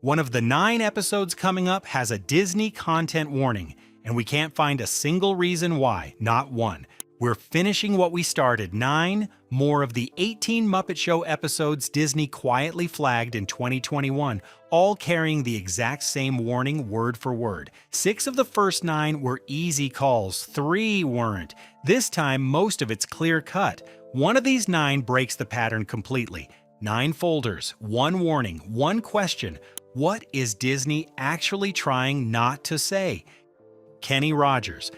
One of the 9 episodes coming up has a Disney content warning, and we can't find a single reason why, not one. We're finishing what we started, 9 more of the 18 Muppet Show episodes Disney quietly flagged in 2021, all carrying the exact same warning word for word. 6 of the first 9 were easy calls, 3 weren't. This time, most of it's clear cut. One of these 9 breaks the pattern completely. 9 folders, 1 warning, 1 question. What is Disney actually trying not to say? Kenny Rogers.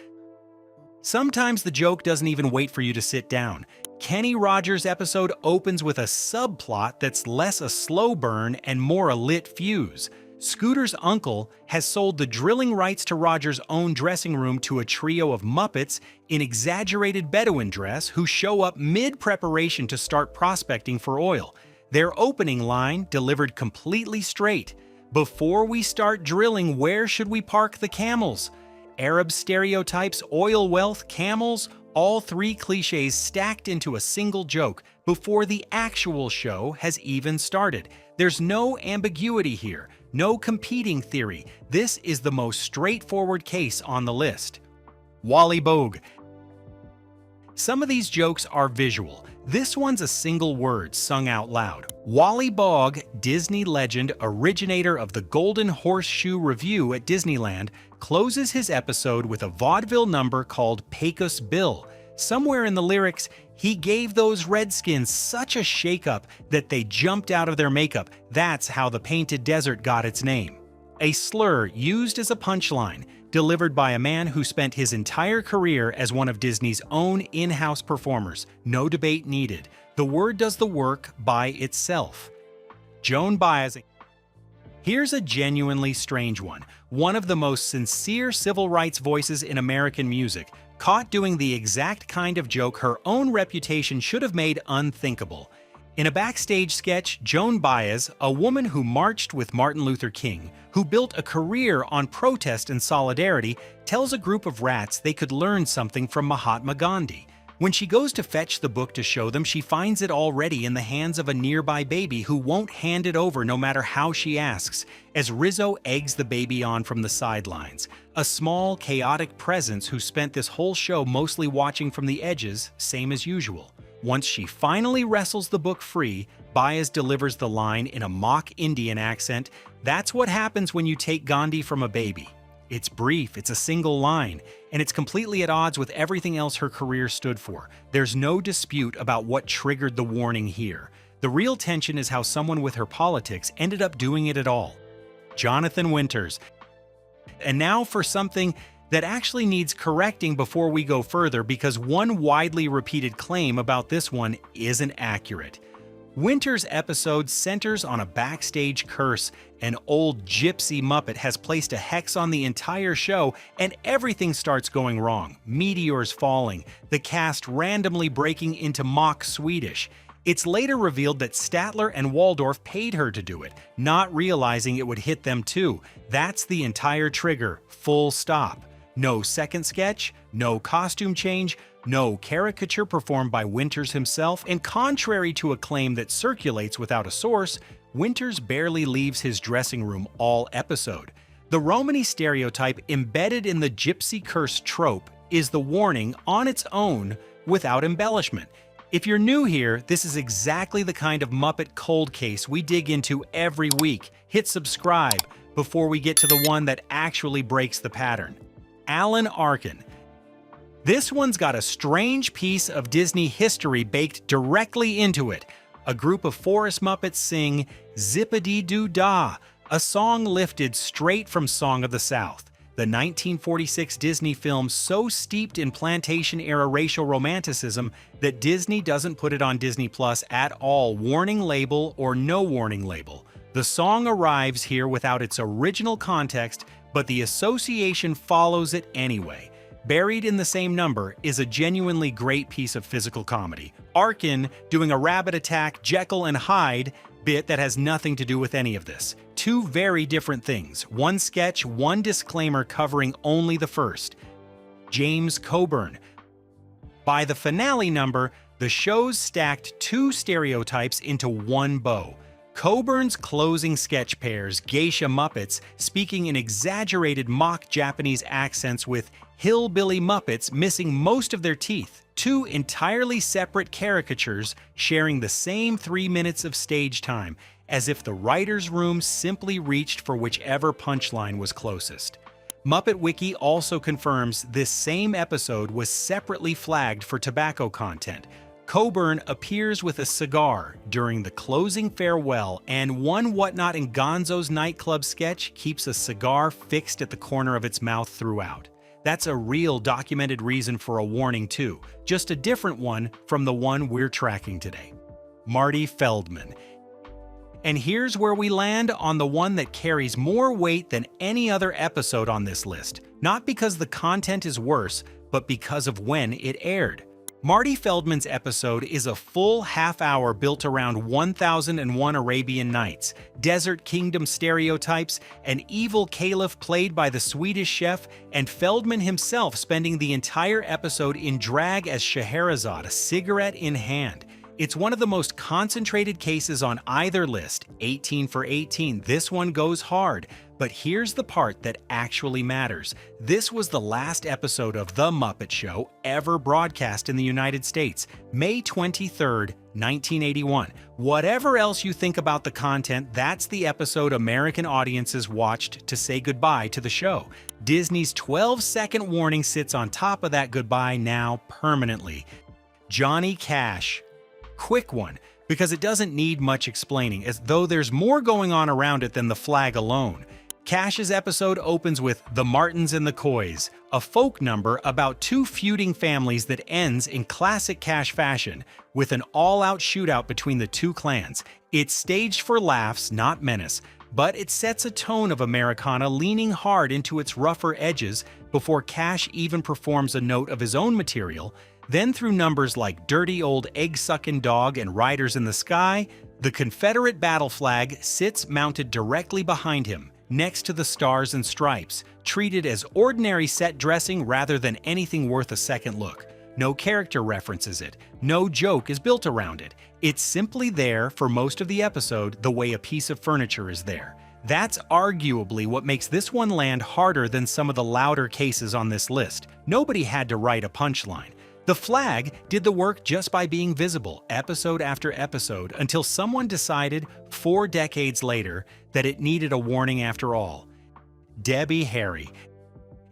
Sometimes the joke doesn't even wait for you to sit down. Kenny Rogers' episode opens with a subplot that's less a slow burn and more a lit fuse. Scooter's uncle has sold the drilling rights to Rogers' own dressing room to a trio of Muppets in exaggerated Bedouin dress who show up mid-preparation to start prospecting for oil. Their opening line delivered completely straight. "Before we start drilling, where should we park the camels?" Arab stereotypes, oil wealth, camels, all 3 cliches stacked into a single joke before the actual show has even started. There's no ambiguity here, no competing theory. This is the most straightforward case on the list. Wally Boag. Some of these jokes are visual. This one's a single word sung out loud. Wally Boag, Disney legend, originator of the Golden Horseshoe Revue at Disneyland, closes his episode with a vaudeville number called Pecos Bill. Somewhere in the lyrics, he gave those Redskins such a shakeup that they jumped out of their makeup. That's how the Painted Desert got its name. A slur used as a punchline, delivered by a man who spent his entire career as one of Disney's own in-house performers. No debate needed. The word does the work by itself. Joan Baez. Here's a genuinely strange one. One of the most sincere civil rights voices in American music, caught doing the exact kind of joke her own reputation should have made unthinkable. In a backstage sketch, Joan Baez, a woman who marched with Martin Luther King, who built a career on protest and solidarity, tells a group of rats they could learn something from Mahatma Gandhi. When she goes to fetch the book to show them, she finds it already in the hands of a nearby baby who won't hand it over no matter how she asks, as Rizzo eggs the baby on from the sidelines. A small, chaotic presence who spent this whole show mostly watching from the edges, same as usual. Once she finally wrestles the book free, Baez delivers the line in a mock Indian accent. That's what happens when you take Gandhi from a baby. It's brief, it's a single line, and it's completely at odds with everything else her career stood for. There's no dispute about what triggered the warning here. The real tension is how someone with her politics ended up doing it at all. Jonathan Winters. And now for something that actually needs correcting before we go further, because one widely repeated claim about this one isn't accurate. Winter's episode centers on a backstage curse. An old gypsy Muppet has placed a hex on the entire show, and everything starts going wrong. Meteors falling, the cast randomly breaking into mock Swedish. It's later revealed that Statler and Waldorf paid her to do it, not realizing it would hit them too. That's the entire trigger, full stop. No second sketch, no costume change, no caricature performed by Winters himself, and contrary to a claim that circulates without a source, Winters barely leaves his dressing room all episode. The Romany stereotype embedded in the gypsy curse trope is the warning on its own without embellishment. If you're new here, this is exactly the kind of Muppet cold case we dig into every week. Hit subscribe before we get to the one that actually breaks the pattern. Alan Arkin. This one's got a strange piece of Disney history baked directly into it. A group of Forest Muppets sing Zippity-Doo-Dah, a song lifted straight from Song of the South, the 1946 Disney film so steeped in plantation-era racial romanticism that Disney doesn't put it on Disney Plus at all, warning label or no warning label. The song arrives here without its original context, but the association follows it anyway. Buried in the same number is a genuinely great piece of physical comedy. Arkin doing a rabbit attack Jekyll and Hyde bit that has nothing to do with any of this. 2 very different things. One sketch, one disclaimer covering only the first. James Coburn. By the finale number, the show's stacked 2 stereotypes into one bow. Coburn's closing sketch pairs geisha Muppets speaking in exaggerated mock Japanese accents with hillbilly Muppets missing most of their teeth, two entirely separate caricatures sharing the same 3 minutes of stage time, as if the writer's room simply reached for whichever punchline was closest. Muppet Wiki also confirms this same episode was separately flagged for tobacco content. Coburn appears with a cigar during the closing farewell, and one Whatnot in Gonzo's nightclub sketch keeps a cigar fixed at the corner of its mouth throughout. That's a real documented reason for a warning too, just a different one from the one we're tracking today. Marty Feldman. And here's where we land on the one that carries more weight than any other episode on this list, not because the content is worse, but because of when it aired. Marty Feldman's episode is a full half-hour built around 1001 Arabian Nights, Desert Kingdom stereotypes, an evil caliph played by the Swedish chef, and Feldman himself spending the entire episode in drag as Scheherazade, a cigarette in hand. It's one of the most concentrated cases on either list, 18 for 18. This one goes hard. But here's the part that actually matters. This was the last episode of The Muppet Show ever broadcast in the United States, May 23rd, 1981. Whatever else you think about the content, that's the episode American audiences watched to say goodbye to the show. Disney's 12-second warning sits on top of that goodbye now permanently. Johnny Cash. Quick one, because it doesn't need much explaining, as though there's more going on around it than the flag alone. Cash's episode opens with The Martins and the Coys, a folk number about two feuding families that ends in classic Cash fashion, with an all-out shootout between the two clans. It's staged for laughs, not menace, but it sets a tone of Americana leaning hard into its rougher edges before Cash even performs a note of his own material. Then through numbers like Dirty Old Egg-Sucking Dog and Riders in the Sky, the Confederate battle flag sits mounted directly behind him, next to the Stars and Stripes, treated as ordinary set dressing rather than anything worth a second look. No character references it, no joke is built around it. It's simply there for most of the episode the way a piece of furniture is there. That's arguably what makes this one land harder than some of the louder cases on this list. Nobody had to write a punchline. The flag did the work just by being visible, episode after episode, until someone decided 4 decades later that it needed a warning after all. Debbie Harry.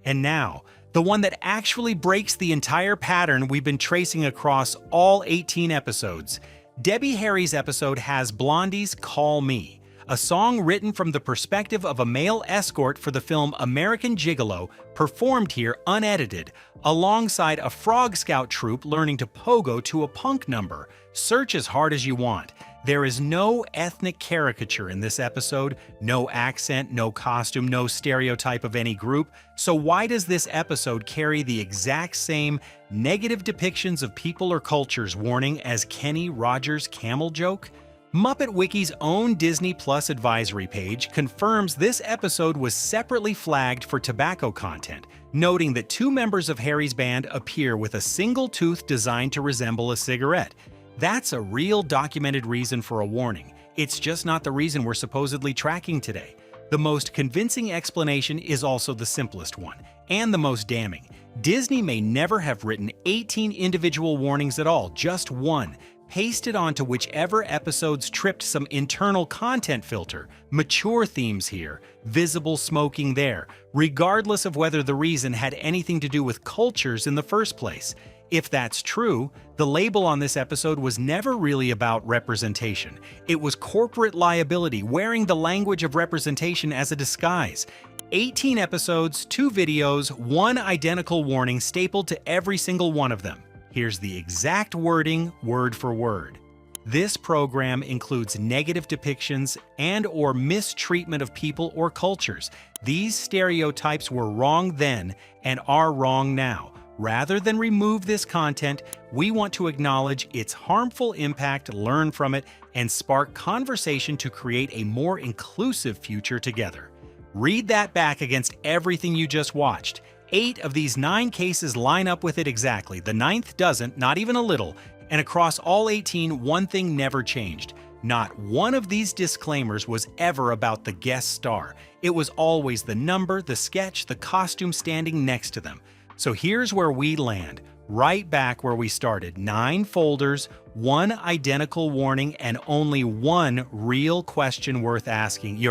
And now, the one that actually breaks the entire pattern we've been tracing across all 18 episodes. Debbie Harry's episode has Blondie's Call Me, a song written from the perspective of a male escort for the film American Gigolo, performed here unedited, alongside a Frog Scout troupe learning to pogo to a punk number. Search as hard as you want. There is no ethnic caricature in this episode, no accent, no costume, no stereotype of any group. So why does this episode carry the exact same negative depictions of people or cultures warning as Kenny Rogers' camel joke? Muppet Wiki's own Disney Plus advisory page confirms this episode was separately flagged for tobacco content, noting that 2 members of Harry's band appear with a single tooth designed to resemble a cigarette. That's a real documented reason for a warning. It's just not the reason we're supposedly tracking today. The most convincing explanation is also the simplest one, and the most damning. Disney may never have written 18 individual warnings at all, just one, pasted onto whichever episodes tripped some internal content filter, mature themes here, visible smoking there, regardless of whether the reason had anything to do with cultures in the first place. If that's true, the label on this episode was never really about representation. It was corporate liability, wearing the language of representation as a disguise. 18 episodes, 2 videos, 1 identical warning stapled to every single one of them. Here's the exact wording, word for word. This program includes negative depictions and/or mistreatment of people or cultures. These stereotypes were wrong then and are wrong now. Rather than remove this content, we want to acknowledge its harmful impact, learn from it, and spark conversation to create a more inclusive future together. Read that back against everything you just watched. 8 of these 9 cases line up with it exactly. The 9th doesn't, not even a little. And across all 18, one thing never changed. Not one of these disclaimers was ever about the guest star. It was always the number, the sketch, the costume standing next to them. So here's where we land, right back where we started. 9 folders, 1 identical warning, and only 1 real question worth asking.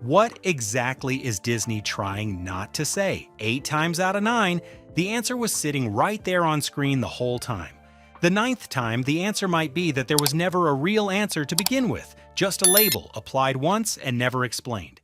What exactly is Disney trying not to say? 8 times out of 9, the answer was sitting right there on screen the whole time. The 9th time, the answer might be that there was never a real answer to begin with, just a label applied once and never explained.